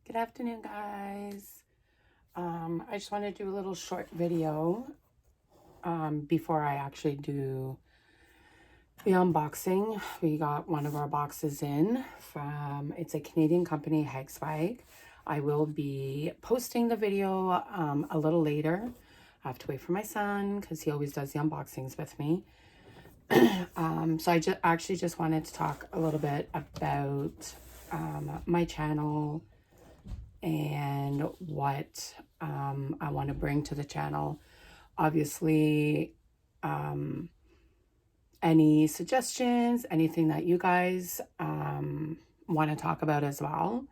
Good afternoon, guys. I just want to do a little short video before I actually do the unboxing. We got one of our boxes in from, it's a Canadian company, Hegswag. I will be posting the video a little later. I have to wait for my son because he always does the unboxings with me. So I just wanted to talk a little bit about my channel and what I want to bring to the channel. Obviously, any suggestions, anything that you guys want to talk about as well,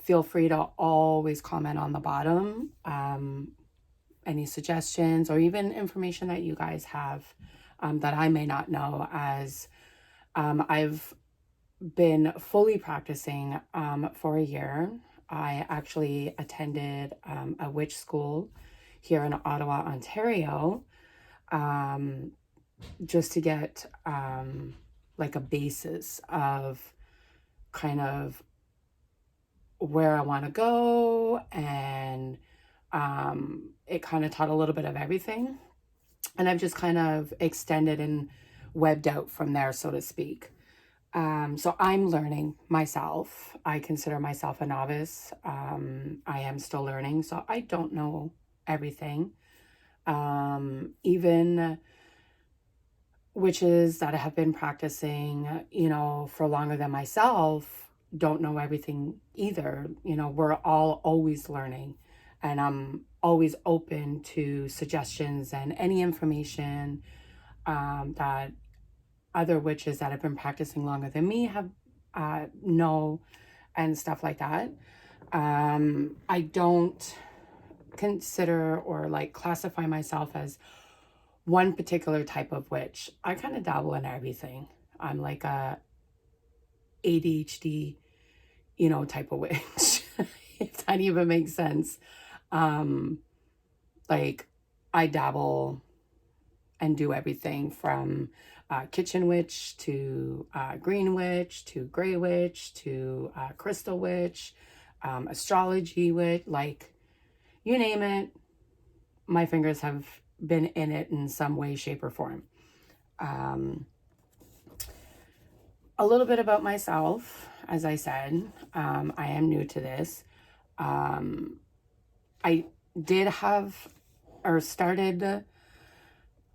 feel free to always comment on the bottom. Any suggestions or even information that you guys have that I may not know, as I've been fully practicing for a year. I actually attended a witch school here in Ottawa, Ontario, just to get like a basis of kind of where I want to go, and it kind of taught a little bit of everything, and I've just kind of extended and webbed out from there, so to speak. So I'm learning myself. I consider myself a novice. I am still learning, so I don't know everything. Even witches that have been practicing, for longer than myself, don't know everything either. We're all always learning, and I'm always open to suggestions and any information that other witches that have been practicing longer than me have know, and stuff like that. I don't consider or like classify myself as one particular type of witch. I kind of dabble in everything. I'm like a ADHD, type of witch, if that even makes sense. Like I dabble and do everything from kitchen witch to green witch to gray witch to crystal witch, astrology witch, like you name it, my fingers have been in it in some way, shape, or form. A little bit about myself. As I said, I am new to this. I did have or started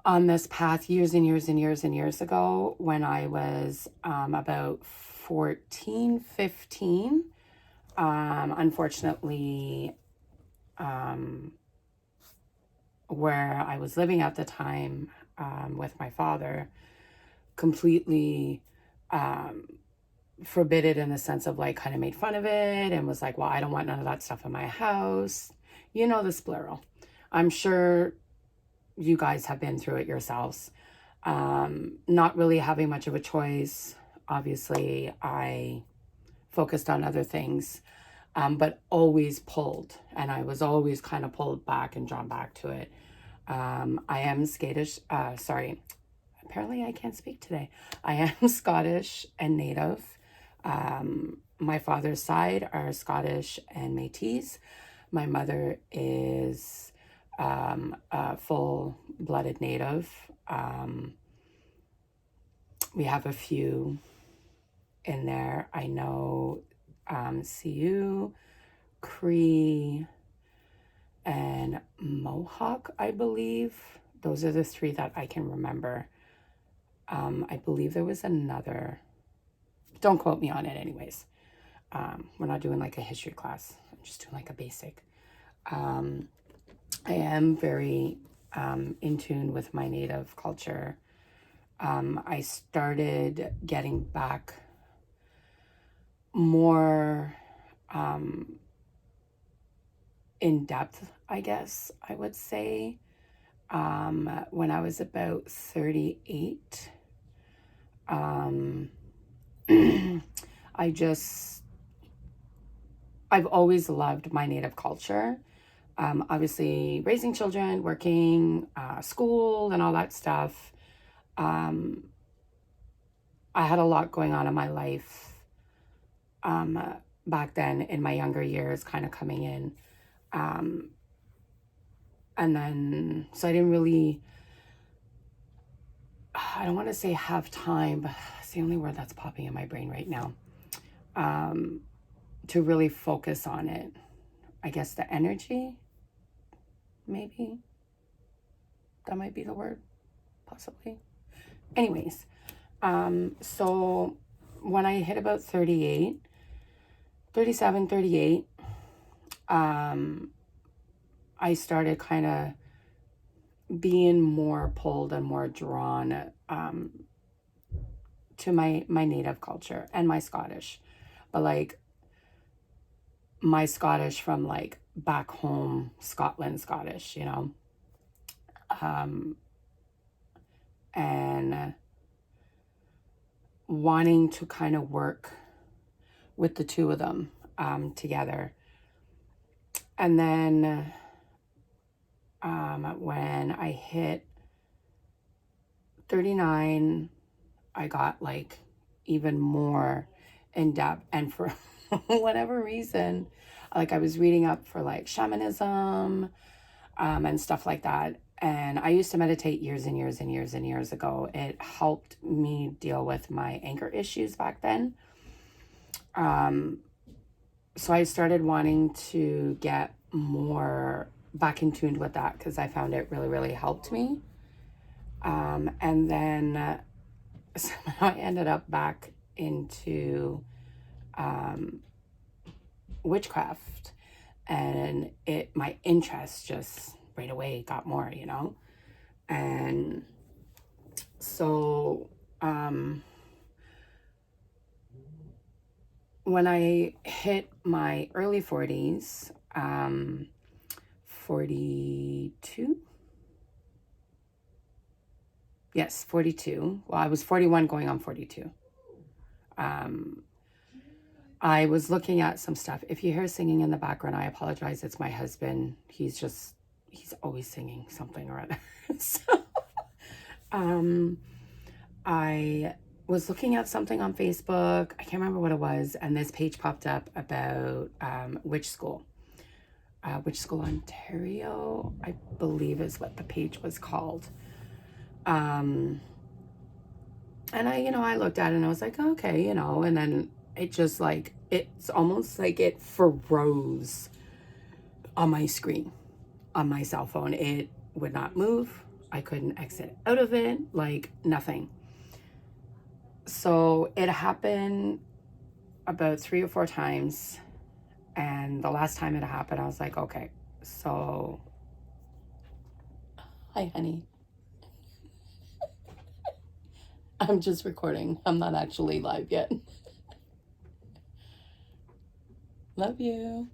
on this path years and years and years and years ago when I was about 14, 15. Unfortunately, where I was living at the time with my father, completely forbid it, in the sense of like kind of made fun of it and was like, well, I don't want none of that stuff in my house. The splurl. I'm sure you guys have been through it yourselves. Not really having much of a choice. Obviously, I focused on other things, but always pulled, and I was always kind of pulled back and drawn back to it. I am Scottish, apparently I can't speak today. I am Scottish and Native. My father's side are Scottish and Métis. My mother is a full-blooded Native. We have a few in there. I know Sioux, Cree, and Mohawk, I believe. Those are the three that I can remember. I believe there was another. Don't quote me on it anyways. We're not doing like a history class. I'm just doing like a basic. I am very in tune with my Native culture. I started getting back more in depth, I guess I would say, when I was about 38. I've always loved my Native culture. Obviously, raising children, working, school, and all that stuff. I had a lot going on in my life back then in my younger years, kind of coming in. And then, so I didn't really, I don't want to say have time, but it's the only word that's popping in my brain right now, to really focus on it. I guess the energy, maybe. That might be the word, possibly. Anyways, so when I hit about 38, 37, 38, I started kind of being more pulled and more drawn to my native culture and my Scottish. But like my Scottish from like back home, Scotland Scottish, you know. And wanting to kind of work with the two of them together. And then when I hit 39, I got like even more in depth. And for whatever reason, like I was reading up for like shamanism and stuff like that. And I used to meditate years and years and years and years ago. It helped me deal with my anger issues back then. So I started wanting to get more back in tune with that because I found it really, really helped me. And then somehow I ended up back into witchcraft, and my interest just right away got more, you know. And so when I hit my early 40s, 42, yes, 42. Well, I was 41 going on 42. I was looking at some stuff. If you hear singing in the background, I apologize. It's my husband. He's always singing something or other. So, I was looking at something on Facebook. I can't remember what it was. And this page popped up about Witch School. Witch School Ontario, I believe is what the page was called. And I looked at it and I was like, okay, and then it just like, it's almost like it froze on my screen, on my cell phone. It would not move. I couldn't exit out of it, like nothing. So it happened about 3 or 4 times. And the last time it happened, I was like, okay, so, hi, honey. I'm just recording. I'm not actually live yet. Love you.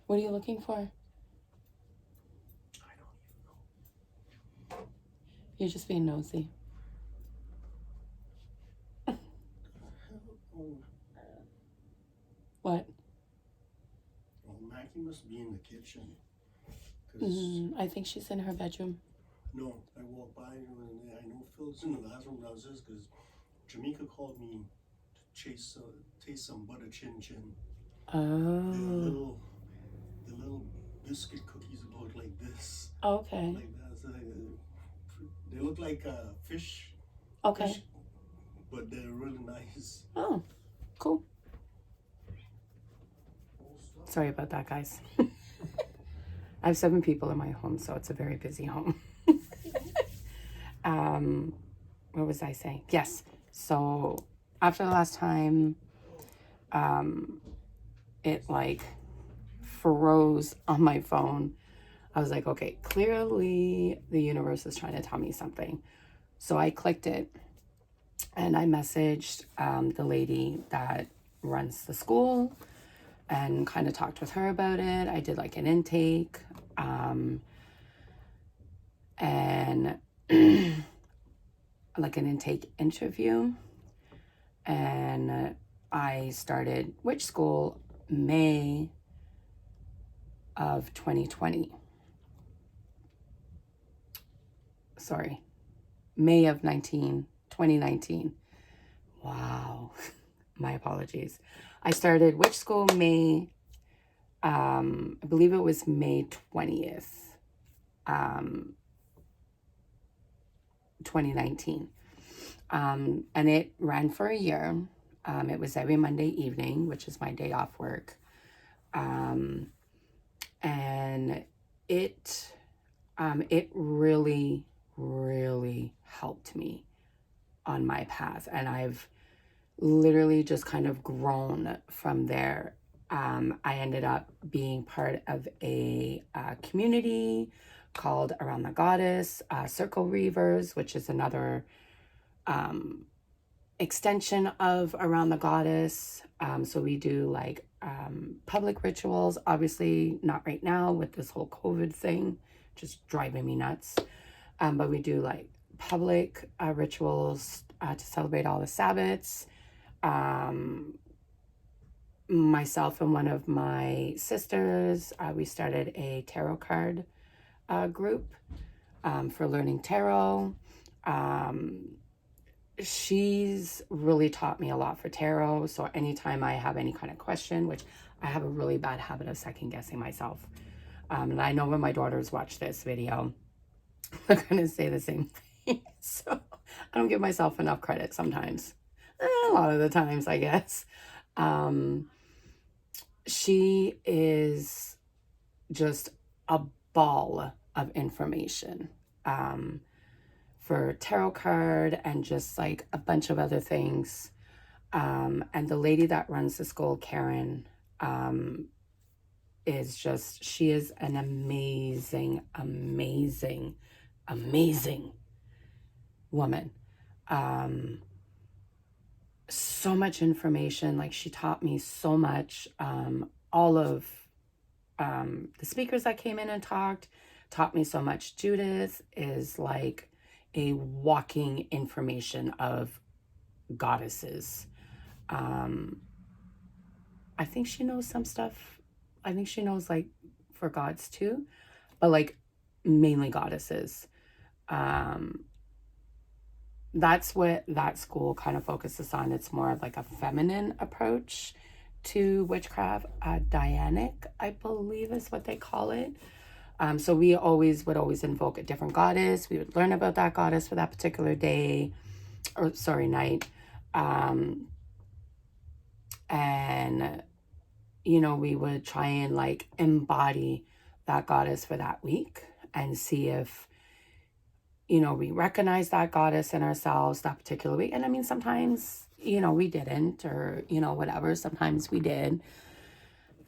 What are you looking for? You're just being nosy. What? Well, Mackie must be in the kitchen. I think she's in her bedroom. No, I walked by and I know Phil's in the bathroom downstairs because Jamaica called me to taste some butter chin chin. Oh. The little biscuit cookies look like this. Okay. Like that. So they look like fish. Okay. Fish, but they're really nice. Oh, cool. Sorry about that, guys. I have 7 people in my home, so it's a very busy home. What was I saying? Yes. So after the last time, it like froze on my phone. I was like, okay, clearly the universe is trying to tell me something. So I clicked it and I messaged the lady that runs the school and kind of talked with her about it. I did like an intake and like an intake interview. And I started Witch School May of 2020. sorry, May of 2019. Wow. My apologies. I started which school? I believe it was May 20th, 2019. And it ran for a year. It was every Monday evening, which is my day off work. And it really, really helped me on my path. And I've literally just kind of grown from there. I ended up being part of a community called Around the Goddess, Circle Reavers, which is another extension of Around the Goddess. So we do like public rituals, obviously not right now with this whole COVID thing, just driving me nuts. But we do like public rituals to celebrate all the Sabbats. Myself and one of my sisters, we started a tarot card group for learning tarot. She's really taught me a lot for tarot. So anytime I have any kind of question, which I have a really bad habit of second guessing myself. And I know when my daughters watch this video, they're going to say the same thing. So I don't give myself enough credit sometimes. A lot of the times, I guess. She is just a ball of information. For tarot card and just like a bunch of other things. And the lady that runs the school, Karen, she is an amazing, amazing, amazing woman. So much information. Like, she taught me so much. All of the speakers that came in and taught me so much. Judith is like a walking information of goddesses. I think she knows some stuff. I think she knows like for gods too, but like mainly goddesses. That's what that school kind of focuses on. It's more of like a feminine approach to witchcraft. Dianic, I believe is what they call it. So we would always invoke a different goddess. We would learn about that goddess for that particular day, night. And, we would try and like embody that goddess for that week and see if, we recognize that goddess in ourselves that particular week. And I mean, sometimes, we didn't, or, whatever. Sometimes we did.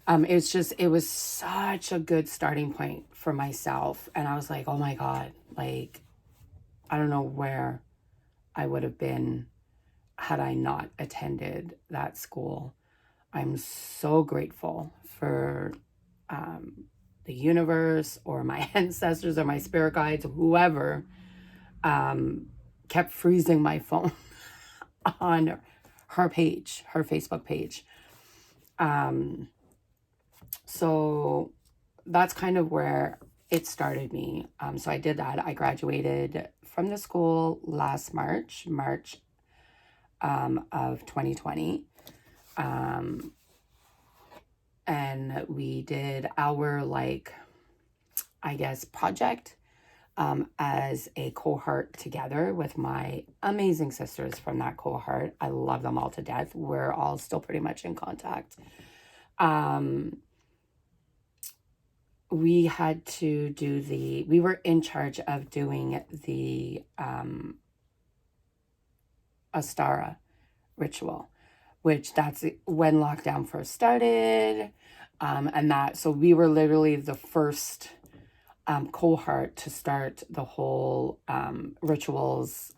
It was such a good starting point for myself. And I was like, oh my God, like, I don't know where I would have been had I not attended that school. I'm so grateful for the universe or my ancestors or my spirit guides, whoever kept freezing my phone on her page, her Facebook page. So that's kind of where it started me. So I did that. I graduated from the school last March of 2020. And we did our project as a cohort together with my amazing sisters from that cohort. I love them all to death. We're all still pretty much in contact. We were in charge of doing the Ostara ritual, which that's when lockdown first started. So we were literally the first cohort to start the whole rituals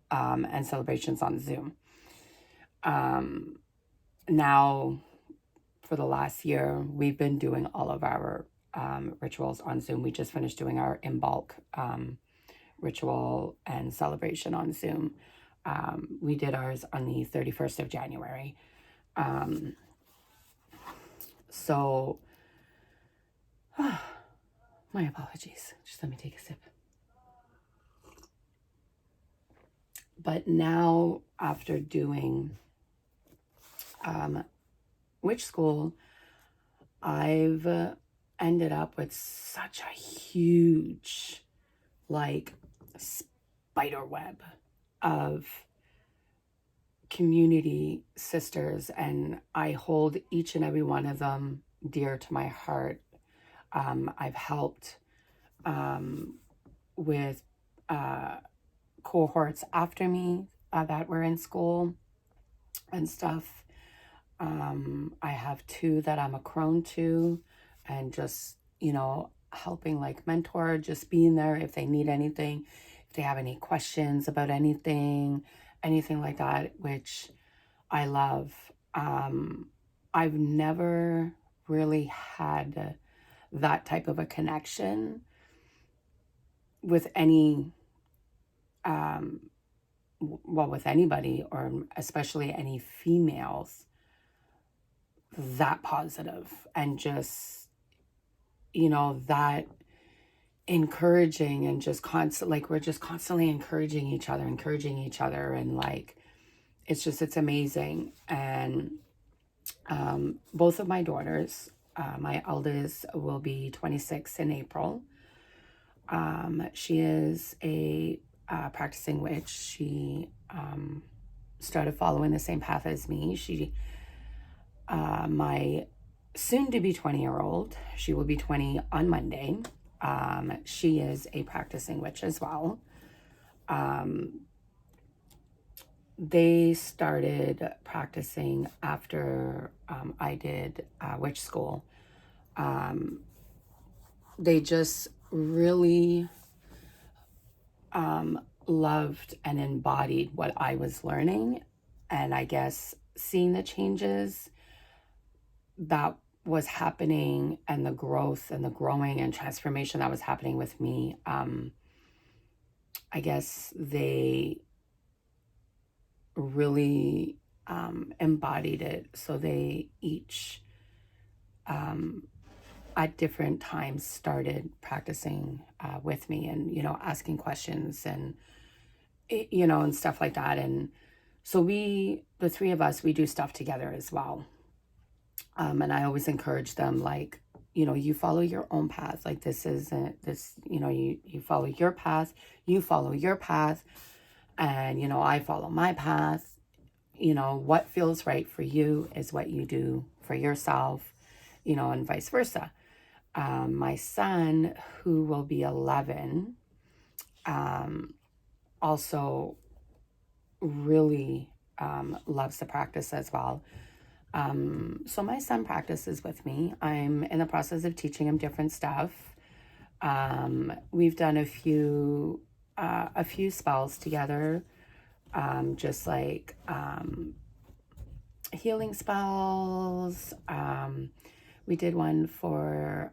and celebrations on Zoom. Now, for the last year, we've been doing all of our rituals on Zoom. We just finished doing our Imbolc ritual and celebration on Zoom. We did ours on the 31st of January. So, my apologies. Just let me take a sip. But now, after doing witch school, I've ended up with such a huge, like, spider web of community sisters, and I hold each and every one of them dear to my heart. I've helped with cohorts after me that were in school and stuff. I have two that I'm a crone to, and just, helping like mentor, just being there if they need anything, if they have any questions about anything like that, which I love. I've never really had that type of a connection with any, with anybody, or especially any females, that positive and just, that encouraging, and just constant, like, we're just constantly encouraging each other, and like, it's amazing. And both of my daughters, my eldest will be 26 in April. She is a practicing witch. She started following the same path as me. My soon to be 20-year-old, she will be 20 on Monday. She is a practicing witch as well. They started practicing after I did witch school. They just really loved and embodied what I was learning. And I guess seeing the changes that was happening, and the growth and the growing and transformation that was happening with me, I guess they really embodied it. So they each at different times started practicing with me, and asking questions, and and stuff like that. And so the three of us, we do stuff together as well. And I always encourage them, like, you follow your own path. Like, this isn't this, you follow your path, and I follow my path. What feels right for you is what you do for yourself, and vice versa. My son, who will be 11, also really loves to practice as well. So my son practices with me. I'm in the process of teaching him different stuff. We've done a few spells together, just like healing spells. We did one for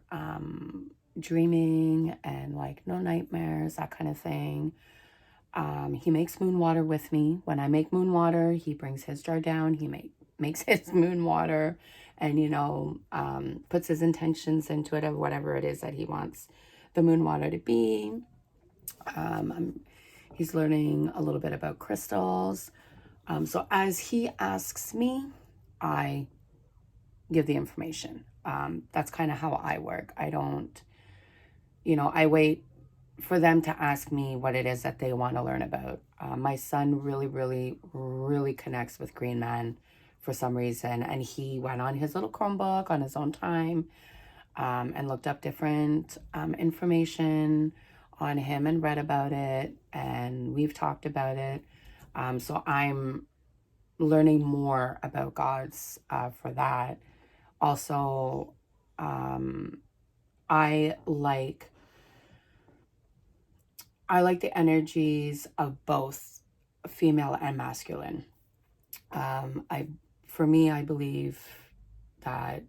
dreaming and like no nightmares, that kind of thing. He makes moon water with me. When I make moon water, he brings his jar down. He makes his moon water, and puts his intentions into it of whatever it is that he wants the moon water to be. He's learning a little bit about crystals. So as he asks me, I give the information. That's kind of how I work. I don't, I wait for them to ask me what it is that they want to learn about. My son really, really, really connects with Green Man for some reason. And he went on his little Chromebook on his own time, and looked up different information on him and read about it. And we've talked about it. So I'm learning more about gods for that. Also, I like the energies of both female and masculine. For me, I believe that,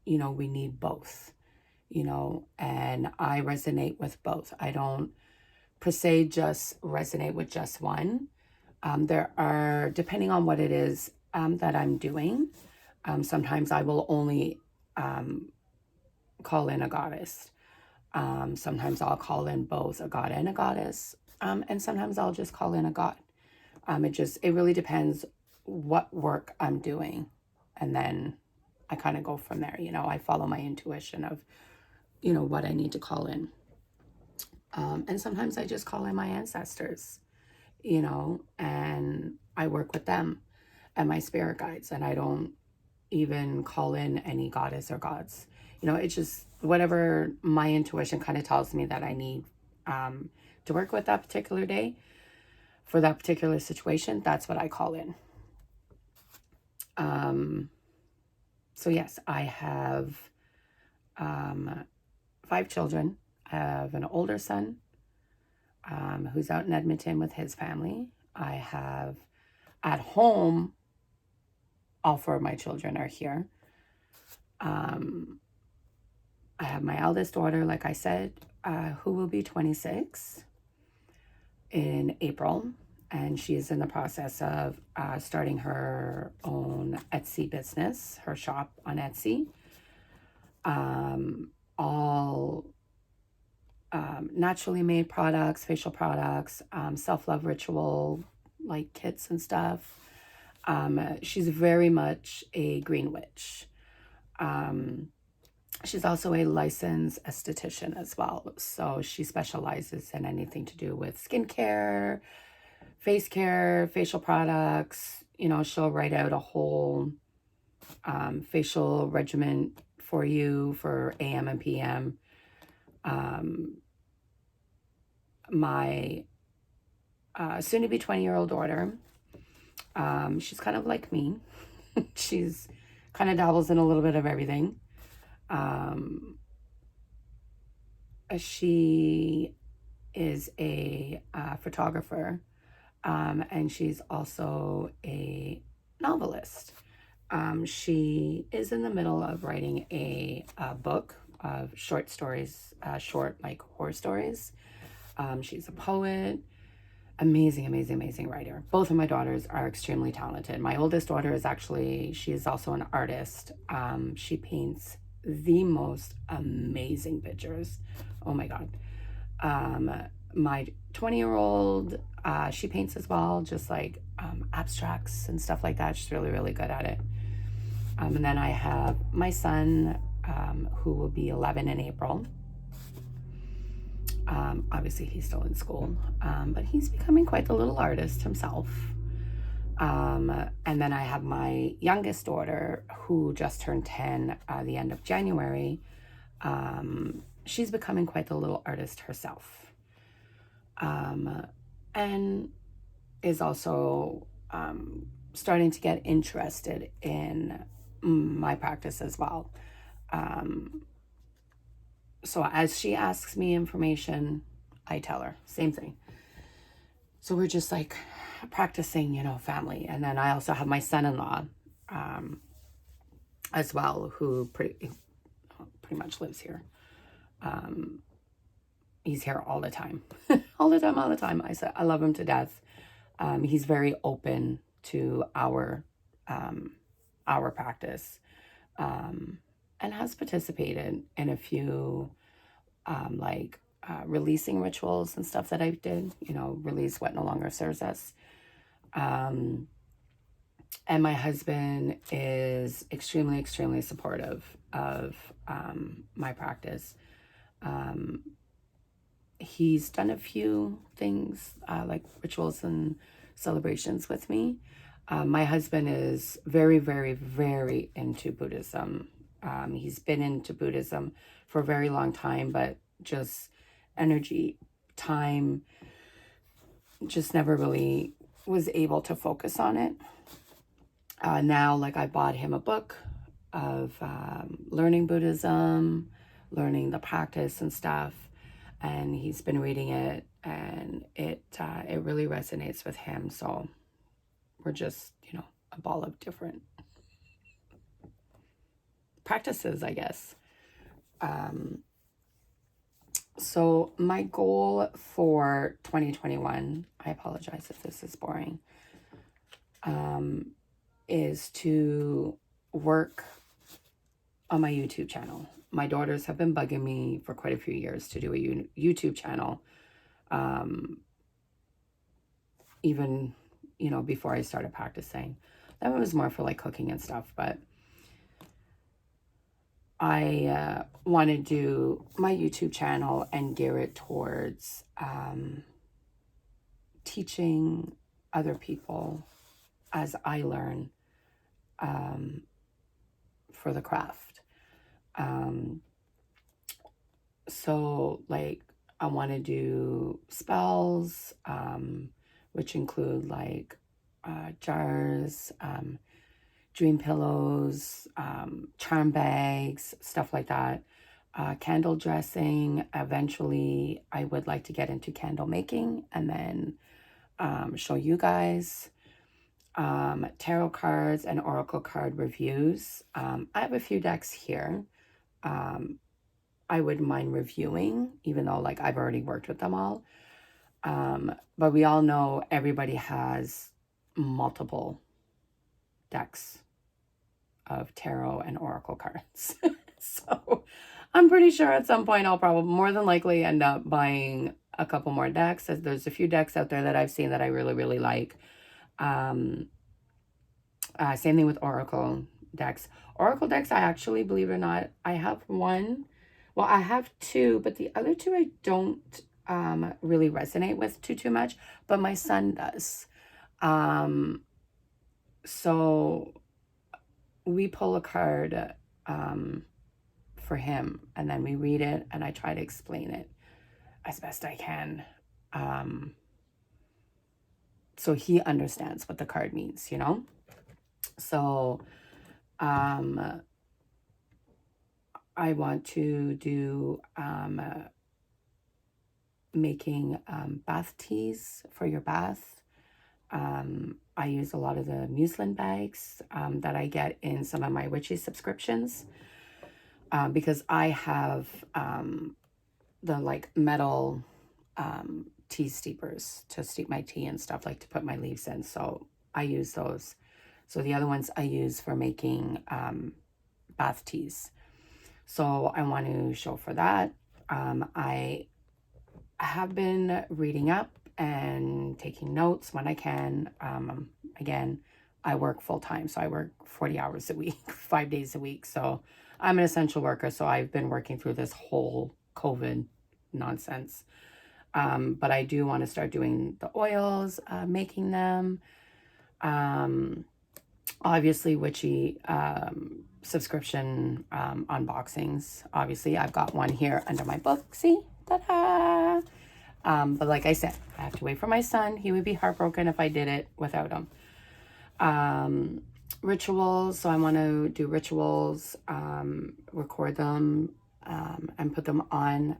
we need both, and I resonate with both. I don't per se just resonate with just one. There are, depending on what it is that I'm doing, sometimes I will only call in a goddess. Sometimes I'll call in both a god and a goddess. And sometimes I'll just call in a god. It really depends what work I'm doing. And then I kind of go from there. I follow my intuition of, what I need to call in. And sometimes I just call in my ancestors, and I work with them and my spirit guides, and I don't even call in any goddess or gods. It's just whatever my intuition kind of tells me that I need to work with that particular day for that particular situation. That's what I call in. So yes, I have 5 children. I have an older son who's out in Edmonton with his family. I have at home, all 4 of my children are here. I have my eldest daughter, like I said, who will be 26 in April. And she is in the process of starting her own Etsy business, her shop on Etsy. All naturally made products, facial products, self-love ritual, like kits and stuff. She's very much a green witch. She's also a licensed esthetician as well. So she specializes in anything to do with skincare, face care, facial products. She'll write out a whole facial regimen for you for AM and PM. My soon-to-be 20-year-old daughter, she's kind of like me. She's kind of dabbles in a little bit of everything. She is a photographer, and she's also a novelist. She is in the middle of writing a book of short stories, short like horror stories. She's a poet. Amazing, amazing, amazing writer. Both of my daughters are extremely talented. My oldest daughter she is also an artist. She paints the most amazing pictures. Oh my God. My 20-year-old, she paints as well, just like abstracts and stuff like that. She's really, really good at it. And then I have my son, who will be 11 in April. Obviously, he's still in school, but he's becoming quite the little artist himself. And then I have my youngest daughter, who just turned 10 the end of January. She's becoming quite the little artist herself, and is also starting to get interested in my practice as well. So as she asks me information, I tell her, same thing. So we're just like practicing, family. And then I also have my son-in-law as well, who pretty much lives here. He's here all the time, all the time. I love him to death. He's very open to our practice, and has participated in a few releasing rituals and stuff that I did, release what no longer serves us. And my husband is extremely, extremely supportive of my practice. He's done a few things like rituals and celebrations with me. My husband is very, very, very into Buddhism. He's been into Buddhism for a very long time, but just energy, time, just never really was able to focus on it. Now, I bought him a book of learning Buddhism, learning the practice and stuff, and he's been reading it, and it really resonates with him. So we're just, a ball of different practices, I guess. So my goal for 2021, I apologize if this is boring, is to work on my YouTube channel. My daughters have been bugging me for quite a few years to do a YouTube channel. Even you know, before I started practicing. That one was more for like cooking and stuff, but I want to do my YouTube channel and gear it towards teaching other people as I learn for the craft. So like I want to do spells, which include like jars, dream pillows, charm bags, stuff like that. Candle dressing. Eventually, I would like to get into candle making and then show you guys. Tarot cards and oracle card reviews. I have a few decks here. I wouldn't mind reviewing, even though like I've already worked with them all. But we all know everybody has multiple decks of tarot and oracle cards. So I'm pretty sure at some point I'll probably more than likely end up buying a couple more decks, as there's a few decks out there that I've seen that I really, really like. Same thing with oracle decks. Oracle decks, I actually, believe it or not, I have one. Well, I have two, but the other two I don't really resonate with too much, but my son does. So we pull a card for him, and then we read it, and I try to explain it as best I can. So he understands what the card means, you know? So I want to do making bath teas for your bath. I use a lot of the muslin bags that I get in some of my witchy subscriptions because I have the like metal tea steepers to steep my tea and stuff, like to put my leaves in. So I use those. So the other ones I use for making bath teas. So I want to show for that. I have been reading up and taking notes when I can. Again, I work full time, so I work 40 hours a week, 5 days a week. So I'm an essential worker, so I've been working through this whole COVID nonsense. But I do want to start doing the oils, making them. Obviously, witchy subscription unboxings. Obviously, I've got one here under my book. See? Ta-da! But like I said, I have to wait for my son. He would be heartbroken if I did it without him. Rituals. So I want to do rituals, record them, and put them on.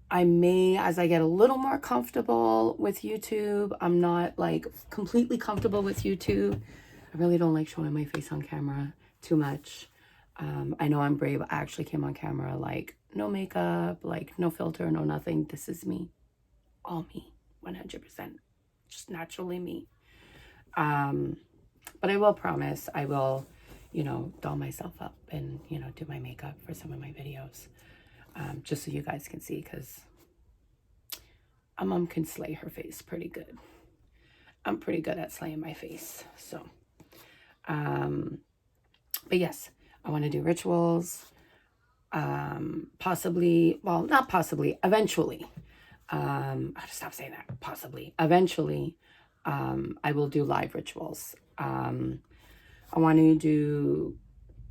I may, as I get a little more comfortable with YouTube, I'm not like completely comfortable with YouTube. I really don't like showing my face on camera too much. I know I'm brave. I actually came on camera like no makeup, like no filter, no nothing. This is me. All me. 100%. Just naturally me. But I will promise I will, you know, doll myself up and, you know, do my makeup for some of my videos. Just so you guys can see, because my mom can slay her face pretty good. I'm pretty good at slaying my face. So, but yes, I want to do rituals. Possibly, well, not possibly, eventually. I have to stop saying that. Possibly, eventually, I will do live rituals. I want to do,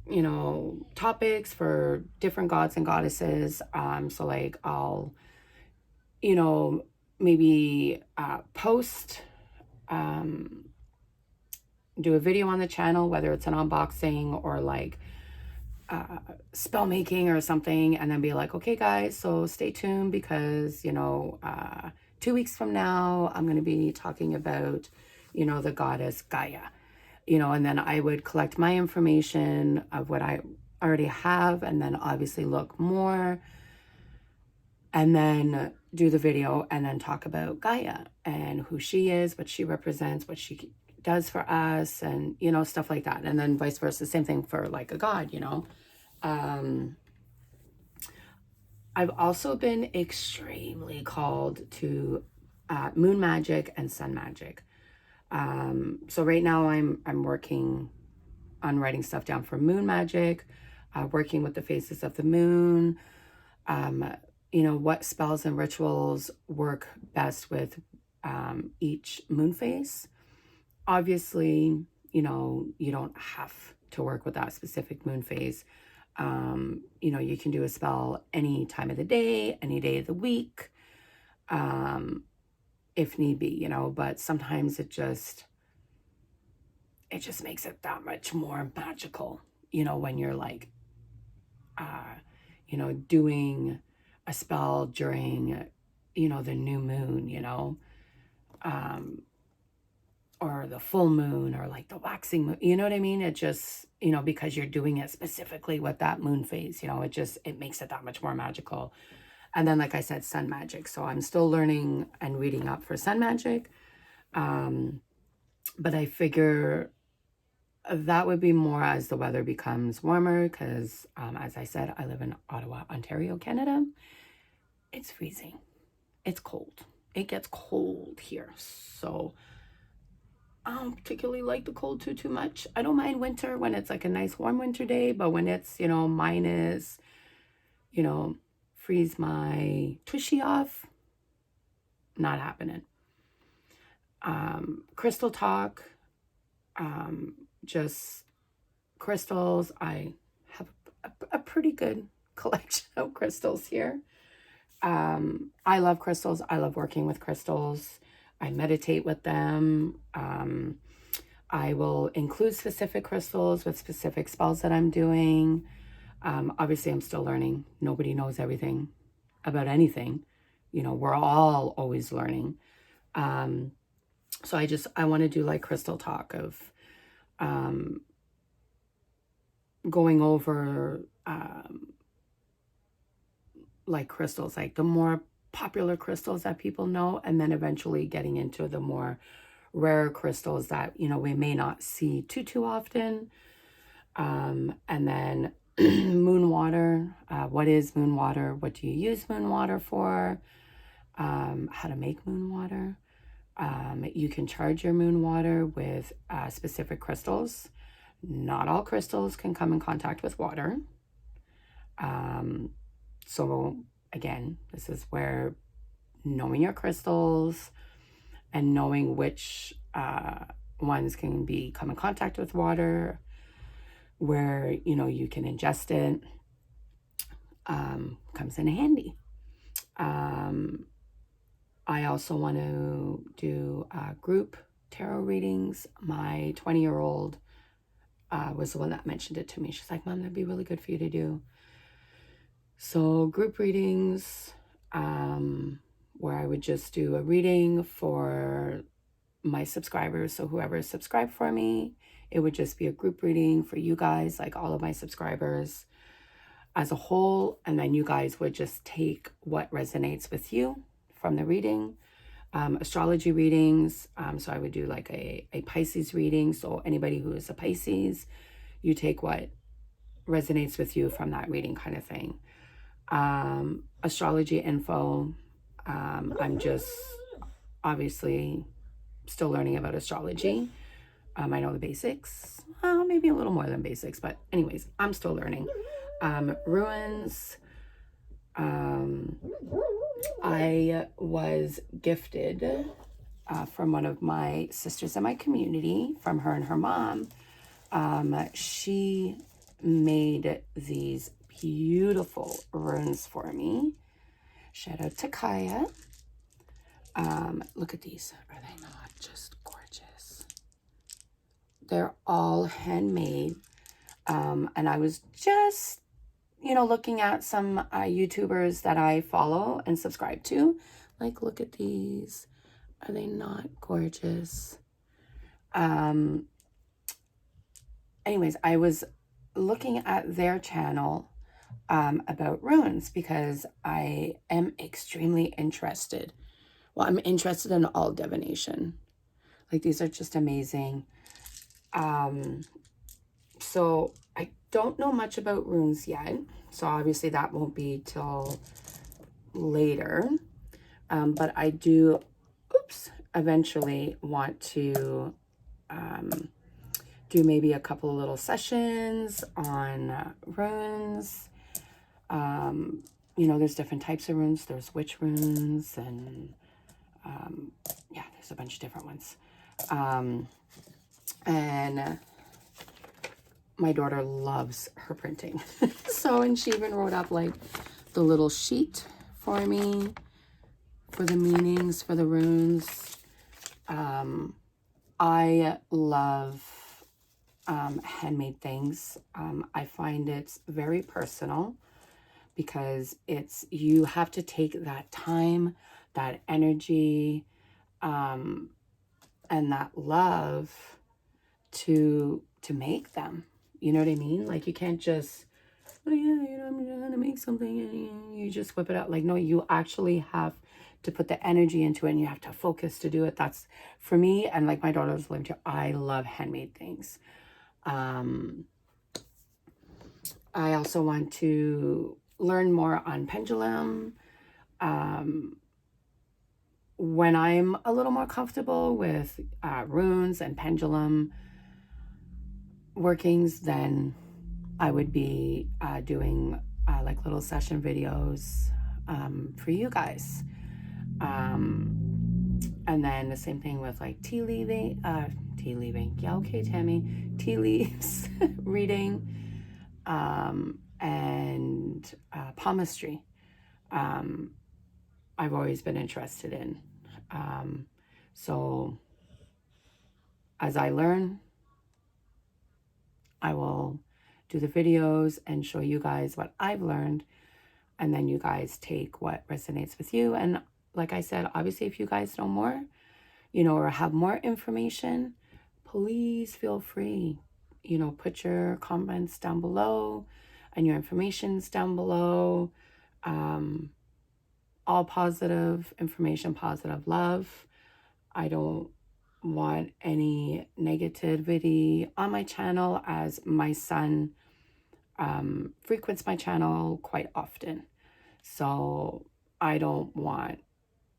you know, topics for different gods and goddesses. So like I'll, you know, maybe post, do a video on the channel, whether it's an unboxing or like spell making or something, and then be like, okay guys, so stay tuned because, you know, 2 weeks from now, I'm going to be talking about, you know, the goddess Gaia. You know, and then I would collect my information of what I already have, and then obviously look more, and then do the video, and then talk about Gaia and who she is, what she represents, what she does for us, and, you know, stuff like that. And then vice versa, same thing for like a god, you know. I've also been extremely called to moon magic and sun magic. So right now I'm working on writing stuff down for moon magic, working with the phases of the moon, what spells and rituals work best with each moon phase. Obviously, you don't have to work with that specific moon phase. You can do a spell any time of the day, any day of the week, if need be, but sometimes it just makes it that much more magical, when you're like, doing a spell during, the new moon, or the full moon, or like the waxing moon, you know what I mean? It just, because you're doing it specifically with that moon phase, it makes it that much more magical. And then, like I said, sun magic. So I'm still learning and reading up for sun magic. But I figure that would be more as the weather becomes warmer, because as I said, I live in Ottawa, Ontario, Canada. It's freezing. It's cold. It gets cold here. So I don't particularly like the cold too much. I don't mind winter when it's like a nice warm winter day, but when it's, minus, freeze my tushy off, not happening. Crystal talk, just crystals. I have a pretty good collection of crystals here. I love crystals. I love working with crystals. I meditate with them. I will include specific crystals with specific spells that I'm doing. Obviously, I'm still learning. Nobody knows everything about anything. We're all always learning. So I want to do like crystal talk of going over like crystals, like the more popular crystals that people know, and then eventually getting into the more rare crystals that, we may not see too often. And then moon water. What is moon water? What do you use moon water for? How to make moon water. You can charge your moon water with specific crystals. Not all crystals can come in contact with water. So again, this is where knowing your crystals and knowing which ones can come in contact with water, where, you can ingest it, comes in handy. I also want to do group tarot readings. My 20-year-old was the one that mentioned it to me. She's like, Mom, that'd be really good for you to do. So group readings, where I would just do a reading for my subscribers. So whoever subscribed for me, it would just be a group reading for you guys, like all of my subscribers as a whole. And then you guys would just take what resonates with you from the reading. Astrology readings. So I would do like a Pisces reading. So anybody who is a Pisces, you take what resonates with you from that reading, kind of thing. Astrology info. I'm just obviously still learning about astrology. I know the basics, maybe a little more than basics, but anyways, I'm still learning. Runes. I was gifted from one of my sisters in my community, from her and her mom. She made these beautiful runes for me. Shout out to Kaya. Look at these. Are they not just gorgeous? They're all handmade. And I was just, looking at some YouTubers that I follow and subscribe to. Like, look at these. Are they not gorgeous? Anyways, I was looking at their channel about runes because I am extremely interested. Well, I'm interested in all divination. Like, these are just amazing. So I don't know much about runes yet. So obviously that won't be till later. But I do eventually want to do maybe a couple of little sessions on runes. You know, there's different types of runes. There's witch runes, and yeah, there's a bunch of different ones. And my daughter loves her printing. So, and she even wrote up like the little sheet for me for the meanings for the runes. I love handmade things. I find it's very personal because you have to take that time, that energy, and that love to make them. You know what I mean? Like, you can't just, oh yeah, you know, I'm gonna make something and you just whip it out. Like, no, you actually have to put the energy into it, and you have to focus to do it. That's for me, and like my daughter's lived here, I love handmade things. I also want to learn more on pendulum. When I'm a little more comfortable with runes and pendulum workings, then I would be doing like little session videos for you guys. And then the same thing with like tea leaving, yeah, okay, Tammy, tea leaves reading, and palmistry. I've always been interested in. So as I learn, I will do the videos and show you guys what I've learned, and then you guys take what resonates with you. And like I said, obviously, if you guys know more, you know, or have more information, please feel free, you know, put your comments down below and your information's down below. All positive information, positive love. I don't want any negativity on my channel, as my son frequents my channel quite often. So I don't want,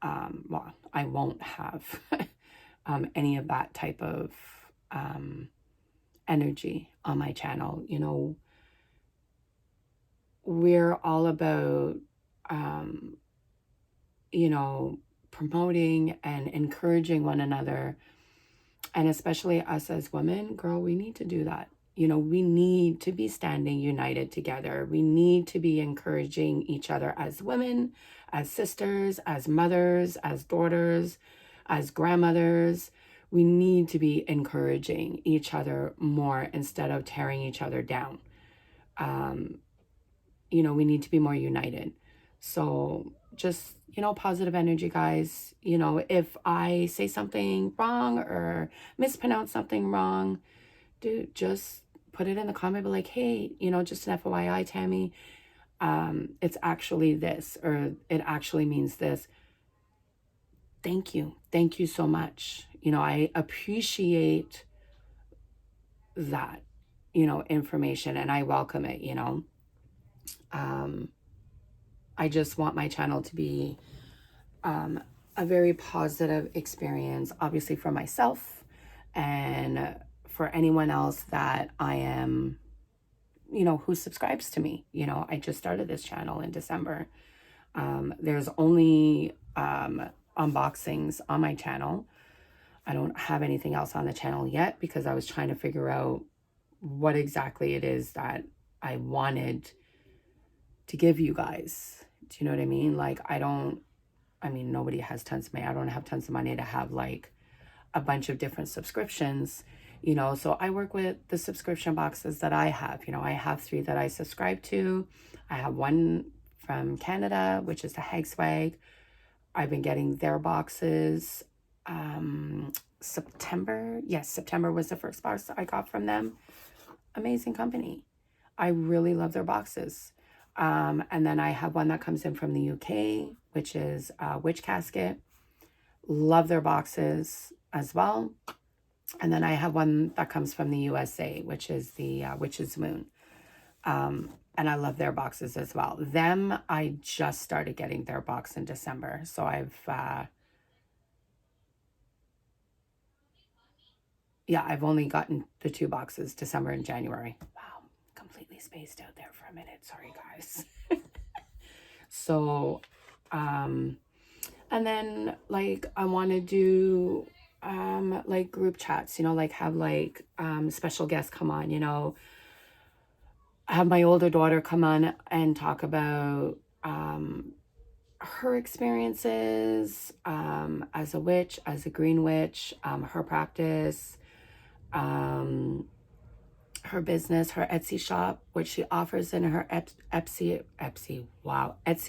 well, I won't have any of that type of energy on my channel. You know, we're all about, you know, promoting and encouraging one another. And especially us as women, girl, we need to do that. You know, we need to be standing united together. We need to be encouraging each other as women, as sisters, as mothers, as daughters, as grandmothers. We need to be encouraging each other more instead of tearing each other down. You know, we need to be more united. So just, you know, positive energy, guys. You know, if I say something wrong or mispronounce something wrong, dude, just put it in the comment, be like, hey, you know, just an FYI, Tammy, it's actually this, or it actually means this. Thank you. Thank you so much. You know, I appreciate that, you know, information, and I welcome it, you know. I just want my channel to be a very positive experience, obviously for myself and for anyone else that I am, you know, who subscribes to me. You know, I just started this channel in December. There's only unboxings on my channel. I don't have anything else on the channel yet because I was trying to figure out what exactly it is that I wanted to give you guys. Do you know what I mean? Like, I mean, nobody has tons of money. I don't have tons of money to have like a bunch of different subscriptions, you know. So I work with the subscription boxes that I have. You know, I have 3 that I subscribe to. I have one from Canada, which is the Hag Swag. I've been getting their boxes. September. Yes, September was the first box I got from them. Amazing company. I really love their boxes. And then I have one that comes in from the UK, which is Witch Casket. Love their boxes as well. And then I have one that comes from the USA, which is the Witch's Moon. And I love their boxes as well. Them, I just started getting their box in December. So I've yeah, I've only gotten the 2 boxes, December and January. Wow, completely spaced out there for a minute. Sorry, guys. So, and then like I want to do like group chats, like have like special guests come on, have my older daughter come on and talk about her experiences as a witch, as a green witch, her practice, her business, her Etsy shop, which she offers in her Etsy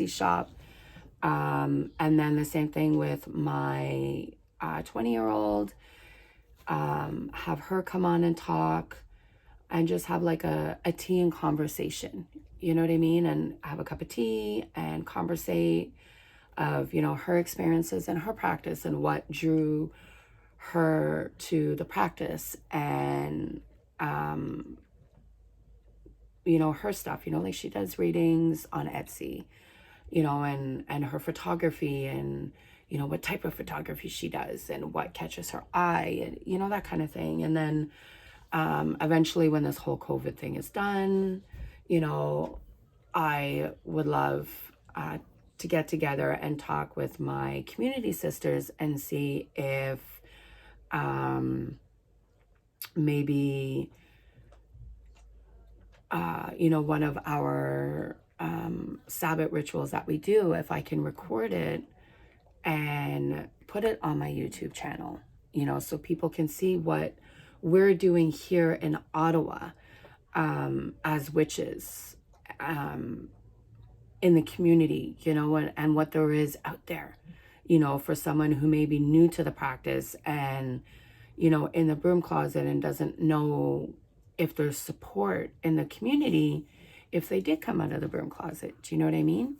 shop. And then the same thing with my 20-year-old, have her come on and talk and just have like a tea and conversation, you know what I mean? And have a cup of tea and conversate of, her experiences and her practice and what drew her to the practice and, her stuff, like she does readings on Etsy, and her photography and, what type of photography she does and what catches her eye and, that kind of thing. And then eventually when this whole COVID thing is done, I would love to get together and talk with my community sisters and see if maybe, one of our Sabbath rituals that we do, if I can record it and put it on my YouTube channel, so people can see what we're doing here in Ottawa as witches in the community, and what there is out there, for someone who may be new to the practice and, in the broom closet and doesn't know if there's support in the community if they did come out of the broom closet. Do you know what I mean?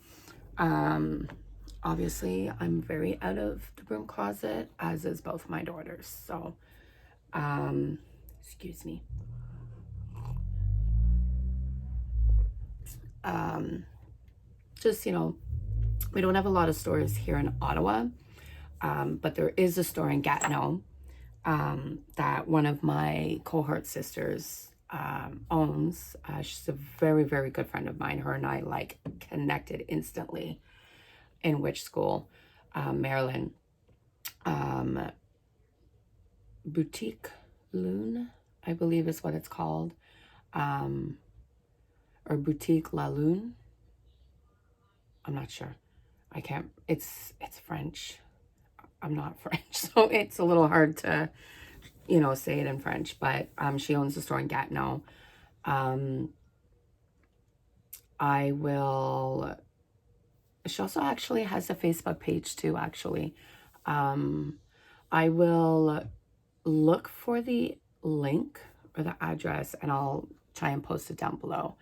Obviously, I'm very out of the broom closet, as is both my daughters. So, excuse me. Just, we don't have a lot of stores here in Ottawa, but there is a store in Gatineau that one of my cohort sisters owns. She's a very, very good friend of mine. Her and I like connected instantly in witch school, Maryland. Boutique Lune, I believe is what it's called, or Boutique La Lune. I'm not sure. I can't. It's French. I'm not French, so it's a little hard to, say it in French. But she owns a store in Gatineau. I will. She also actually has a Facebook page too. Actually, I will look for the link or the address, and I'll try and post it down below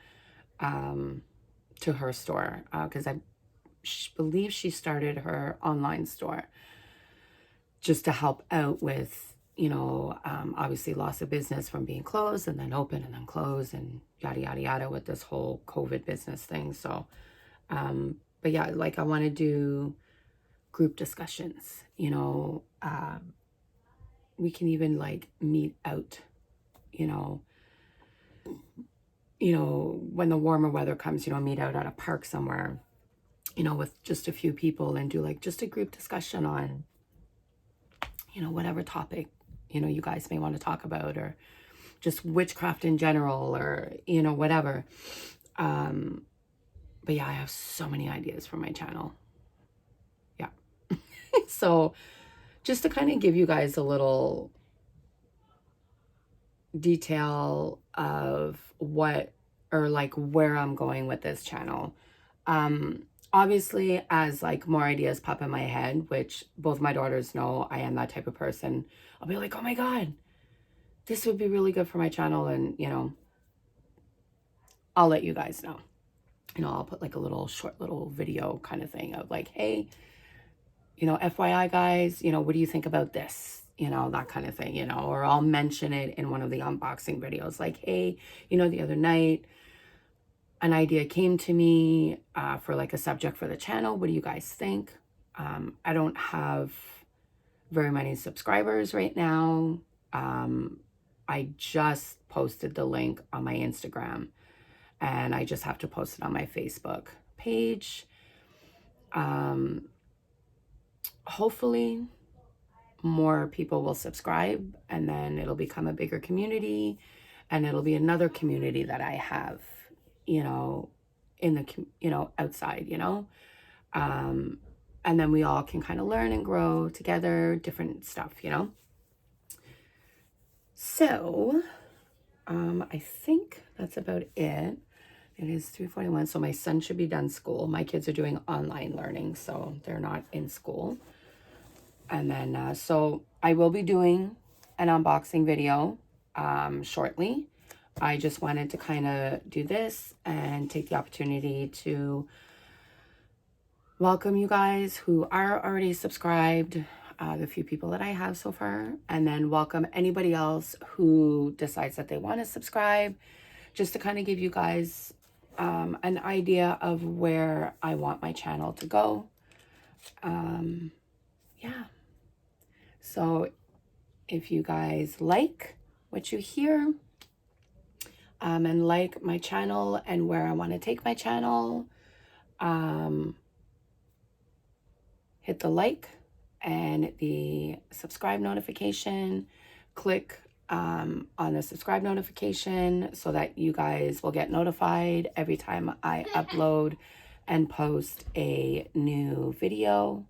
to her store, because I believe she started her online store just to help out with, obviously loss of business from being closed and then open and then closed and yada, yada, yada with this whole COVID business thing. So, but yeah, like I want to do group discussions, we can even like meet out, when the warmer weather comes, meet out at a park somewhere, with just a few people and do like just a group discussion on, whatever topic, you guys may want to talk about, or just witchcraft in general, or, whatever. But yeah, I have so many ideas for my channel. Yeah. So just to kind of give you guys a little detail of what, or like where I'm going with this channel. Obviously, as like more ideas pop in my head, which both my daughters know I am that type of person, I'll be like, oh my God, this would be really good for my channel. And, I'll let you guys know. I'll put like a little short little video kind of thing of like, hey, FYI guys, what do you think about this? That kind of thing, or I'll mention it in one of the unboxing videos. Like, hey, the other night, an idea came to me for like a subject for the channel. What do you guys think? I don't have very many subscribers right now. I just posted the link on my Instagram, and I just have to post it on my Facebook page. Hopefully more people will subscribe, and then it'll become a bigger community, and it'll be another community that I have, you know, in the, you know, outside, you know, and then we all can kind of learn and grow together, different stuff, you know. So, I think that's about it. It is 3:41, so my son should be done school. My kids are doing online learning, so they're not in school. And then, so I will be doing an unboxing video shortly. I just wanted to kind of do this and take the opportunity to welcome you guys who are already subscribed, the few people that I have so far, and then welcome anybody else who decides that they want to subscribe, just to kind of give you guys an idea of where I want my channel to go. Yeah. So if you guys like what you hear, and like my channel and where I want to take my channel, hit the like and the subscribe notification. Click on the subscribe notification so that you guys will get notified every time I upload and post a new video.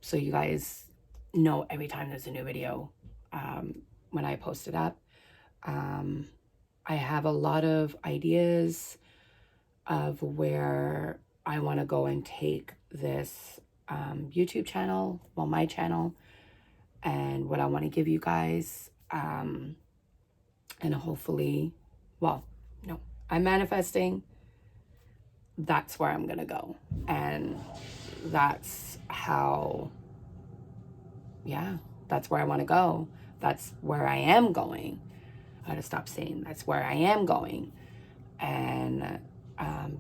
So you guys know every time there's a new video when I post it up. I have a lot of ideas of where I want to go and take this YouTube channel, well, my channel, and what I want to give you guys. And hopefully, well, no, I'm manifesting. That's where I'm going to go. And that's how, yeah, that's where I want to go. That's where I am going. I gotta stop saying that's where I am going. And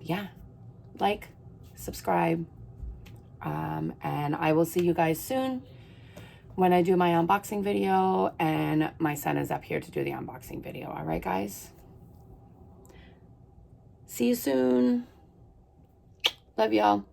yeah, like, subscribe, and I will see you guys soon when I do my unboxing video, and my son is up here to do the unboxing video. All right, guys, see you soon. Love y'all.